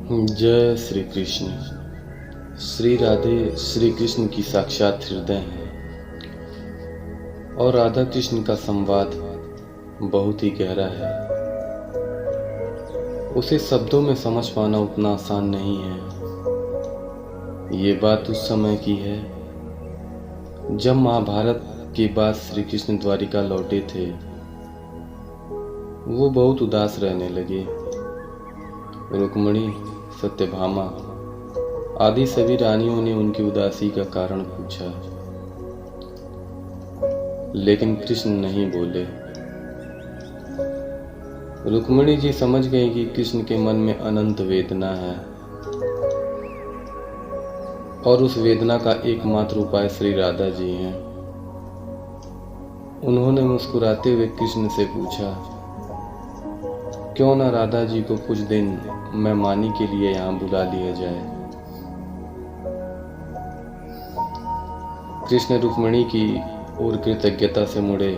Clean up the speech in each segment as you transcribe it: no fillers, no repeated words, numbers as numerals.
जय श्री कृष्ण। श्री राधे श्री कृष्ण की साक्षात हृदय हैं और राधा कृष्ण का संवाद बहुत ही गहरा है। उसे शब्दों में समझ पाना उतना आसान नहीं है। ये बात उस समय की है जब महाभारत के बाद श्री कृष्ण द्वारिका लौटे थे। वो बहुत उदास रहने लगे। रुक्मिणी, सत्यभामा आदि सभी रानियों ने उनकी उदासी का कारण पूछा, लेकिन कृष्ण नहीं बोले। रुक्मिणी जी समझ गई कि कृष्ण के मन में अनंत वेदना है और उस वेदना का एकमात्र उपाय श्री राधा जी हैं। उन्होंने मुस्कुराते हुए कृष्ण से पूछा, क्यों न राधा जी को कुछ दिन मेहमानी के लिए यहाँ बुला लिया जाए। कृष्ण रुक्मिणी की ओर कृतज्ञता से मुड़े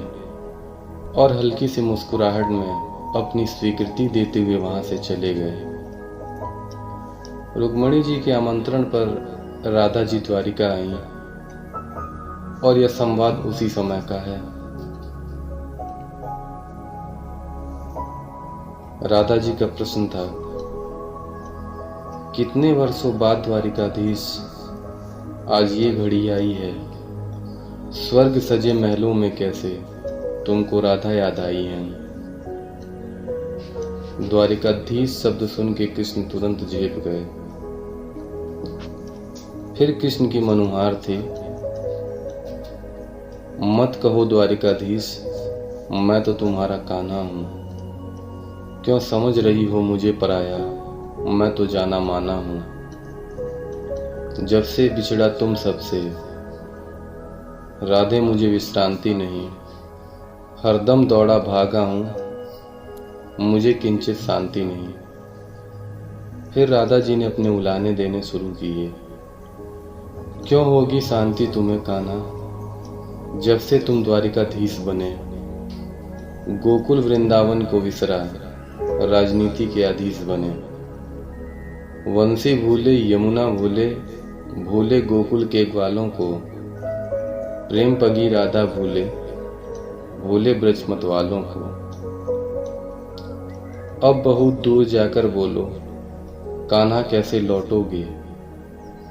और हल्की सी मुस्कुराहट में अपनी स्वीकृति देते हुए वहां से चले गए। रुक्मिणी जी के आमंत्रण पर राधा जी द्वारिका आई और यह संवाद उसी समय का है। राधा जी का प्रश्न था, कितने वर्षों बाद द्वारिकाधीश आज ये घड़ी आई है। स्वर्ग सजे महलों में कैसे तुमको राधा याद आई है। द्वारिकाधीश शब्द सुन के कृष्ण तुरंत झेप गए। फिर कृष्ण की मनुहार थी, मत कहो द्वारिकाधीश, मैं तो तुम्हारा कान्हा हूं। क्यों समझ रही हो मुझे पराया, मैं तो जाना माना हूं। जब से बिछड़ा तुम सबसे, राधे मुझे विश्रांति नहीं। हरदम दौड़ा भागा हूं, मुझे किंचित शांति नहीं। फिर राधा जी ने अपने उलाने देने शुरू किए। क्यों होगी शांति तुम्हें कान्हा, जब से तुम द्वारिकाधीश बने। गोकुल वृंदावन को विसरा, राजनीति के अधीश बने। वंशी भूले यमुना भूले, भूले गोकुल के ग्वालों को। प्रेम पगी राधा भूले, भूले ब्रज मत वालों को। अब बहुत दूर जाकर बोलो, कान्हा कैसे लौटोगे।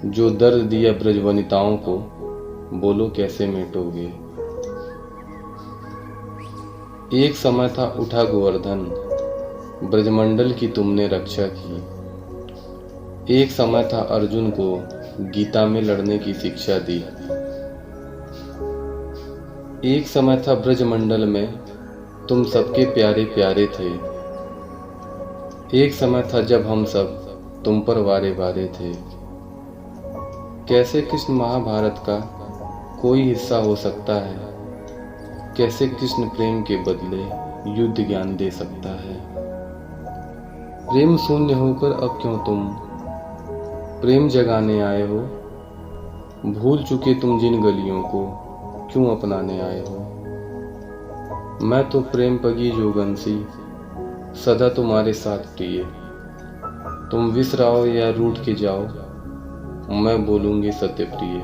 जो दर्द दिया ब्रज वनिताओं को, बोलो कैसे मिटोगे। एक समय था उठा गोवर्धन, ब्रजमंडल की तुमने रक्षा की। एक समय था अर्जुन को गीता में लड़ने की शिक्षा दी। एक समय था ब्रजमंडल में तुम सबके प्यारे प्यारे थे। एक समय था जब हम सब तुम पर वारे वारे थे। कैसे कृष्ण महाभारत का कोई हिस्सा हो सकता है। कैसे कृष्ण प्रेम के बदले युद्ध ज्ञान दे सकता है। प्रेम शून्य होकर अब क्यों तुम प्रेम जगाने आए हो। भूल चुके तुम जिन गलियों को, क्यों अपनाने आए हो। मैं तो प्रेम पगी जोगंसी, सदा तुम्हारे साथ प्रिय। तुम विसराओ या रूठ के जाओ, मैं बोलूंगी सत्य प्रिय।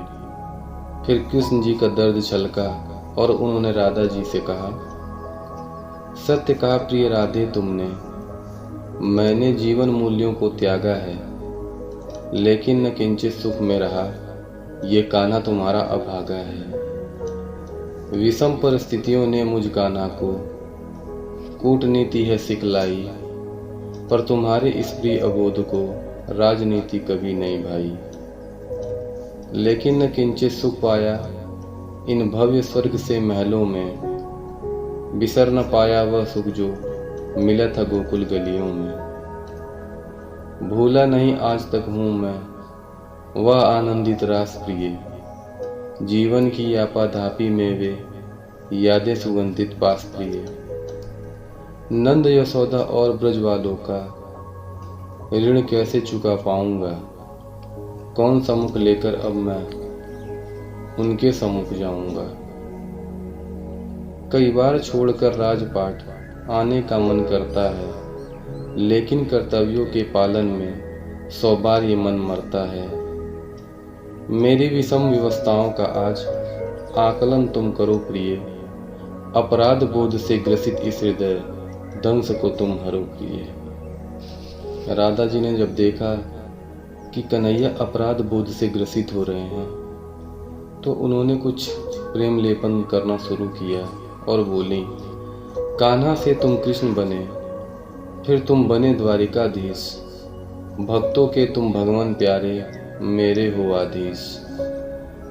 फिर कृष्ण जी का दर्द छलका और उन्होंने राधा जी से कहा, सत्य कहा प्रिय राधे तुमने। मैंने जीवन मूल्यों को त्यागा है, लेकिन न किंचित सुख में रहा। ये कान्हा तुम्हारा अभागा है। विषम परिस्थितियों ने मुझ कान्हा को कूटनीति है सिखलाई। पर तुम्हारे इस प्रिय अबोध को राजनीति कभी नहीं भाई। लेकिन न किंचित सुख पाया इन भव्य स्वर्ग से महलों में। बिसर न पाया वह सुख जो मिला था गोकुल गलियों में। भूला नहीं आज तक हूं मैं वह आनंदित रास प्रिय। जीवन की आपाधापी में वे यादें सुगंधित पास प्रिय। नंद यशोदा और ब्रज वालों का ऋण कैसे चुका पाऊंगा। कौन सम्मुख लेकर अब मैं उनके सम्मुख जाऊंगा। कई बार छोड़कर राजपाट आने का मन करता है, लेकिन कर्तव्यों के पालन में 100 बार ये मन मरता है। मेरी विषम व्यवस्थाओं का आज आकलन तुम करो प्रिय, अपराध बोध से ग्रसित इस हृदय दंश को तुम हरो प्रिय। राधा जी ने जब देखा कि कन्हैया अपराध बोध से ग्रसित हो रहे हैं तो उन्होंने कुछ प्रेम लेपन करना शुरू किया और बोली, कान्हा से तुम कृष्ण बने, फिर तुम बने द्वारिकाधीश, भक्तों के तुम भगवान प्यारे, मेरे हो आधीश।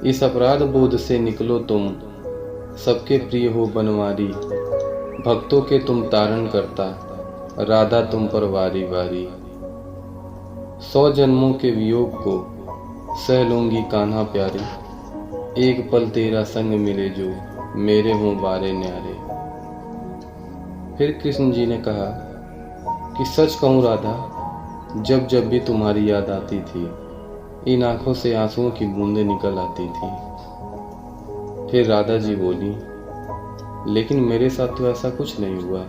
इस अपराध बोध से निकलो तुम, सबके प्रिय हो बनवारी, भक्तों के तुम तारण करता, राधा तुम पर वारी वारी। 100 जन्मों के वियोग को सह लूंगी कान्हा प्यारे, एक पल तेरा संग मिले जो, मेरे हों बारे न्यारे। फिर कृष्ण जी ने कहा कि सच कहूँ राधा, जब जब भी तुम्हारी याद आती थी, इन आंखों से आंसुओं की बूंदें निकल आती थी। फिर राधा जी बोली, लेकिन मेरे साथ तो ऐसा कुछ नहीं हुआ,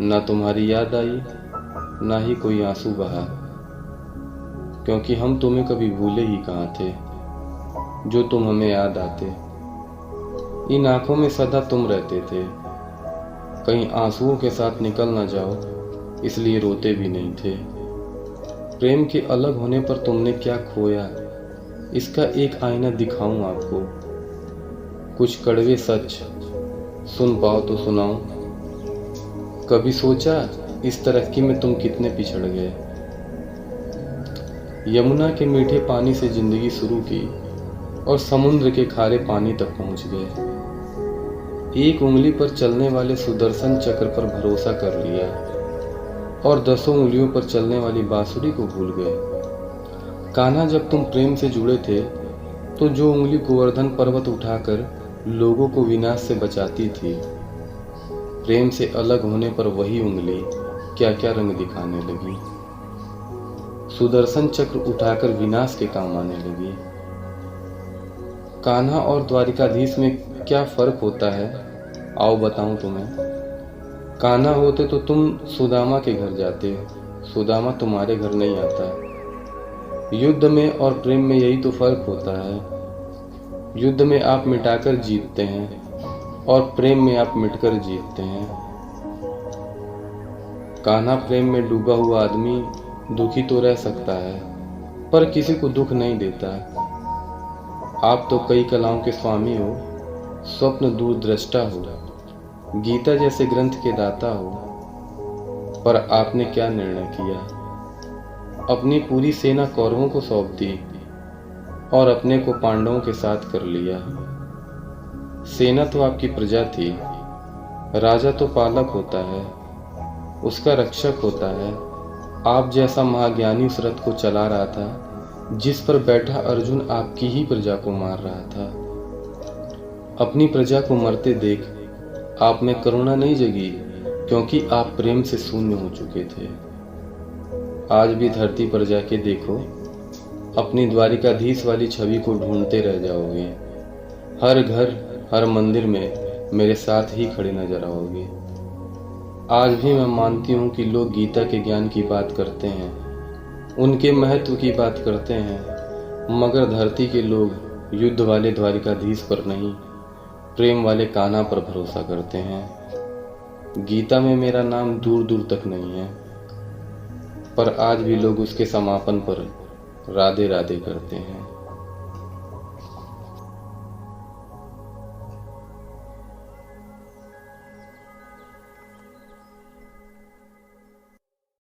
ना तुम्हारी याद आई, ना ही कोई आंसू बहा, क्योंकि हम तुम्हें कभी भूले ही कहाँ थे, जो तुम हमें याद आते। इन आंखों में सदा तुम रहते थे, कहीं आंसुओं के साथ निकल ना जाओ, इसलिए रोते भी नहीं थे। प्रेम के अलग होने पर तुमने क्या खोया, इसका एक आईना दिखाऊं आपको, कुछ कड़वे सच सुन पाओ तो सुनाऊं। कभी सोचा इस तरक्की में तुम कितने पिछड़ गए। यमुना के मीठे पानी से जिंदगी शुरू की और समुद्र के खारे पानी तक पहुंच गए। एक उंगली पर चलने वाले सुदर्शन चक्र पर भरोसा कर लिया और 10 उंगलियों पर चलने वाली बांसुरी को भूल गए। कान्हा, जब तुम प्रेम से जुड़े थे तो जो उंगली गोवर्धन पर्वत उठाकर लोगों को विनाश से बचाती थी, प्रेम से अलग होने पर वही उंगली क्या क्या रंग दिखाने लगी। सुदर्शन चक्र उठाकर विनाश के काम आने लगी। कान्हा और द्वारिकाधीश में क्या फर्क होता है, आओ बताऊं तुम्हें। कान्हा होते तो तुम सुदामा के घर जाते, सुदामा तुम्हारे घर नहीं आता। युद्ध में और प्रेम में यही तो फर्क होता है। युद्ध में आप मिटाकर जीतते हैं और प्रेम में आप मिटकर जीतते हैं। कान्हा प्रेम में डूबा हुआ आदमी दुखी तो रह सकता है, पर किसी को दुख नहीं देता। आप तो कई कलाओं के स्वामी हो, स्वप्न दूरदृष्टा हो, गीता जैसे ग्रंथ के दाता हो, पर आपने क्या निर्णय किया। अपनी पूरी सेना कौरवों को सौंप दी और अपने को पांडवों के साथ कर लिया। सेना तो आपकी प्रजा थी, राजा तो पालक होता है, उसका रक्षक होता है। आप जैसा महाज्ञानी उस रथ को चला रहा था जिस पर बैठा अर्जुन आपकी ही प्रजा को मार रहा था। अपनी प्रजा को मरते देख आप में करुणा नहीं जगी, क्योंकि आप प्रेम से शून्य हो चुके थे। आज भी धरती पर जाके देखो, अपनी द्वारिकाधीश वाली छवि को ढूंढते रह जाओगे। हर घर हर मंदिर में मेरे साथ ही खड़े नजर आओगे। आज भी मैं मानती हूँ कि लोग गीता के ज्ञान की बात करते हैं, उनके महत्व की बात करते हैं, मगर धरती के लोग युद्ध वाले द्वारिकाधीश पर नहीं, प्रेम वाले कान्हा पर भरोसा करते हैं। गीता में मेरा नाम दूर दूर तक नहीं है, पर आज भी लोग उसके समापन पर राधे राधे करते हैं।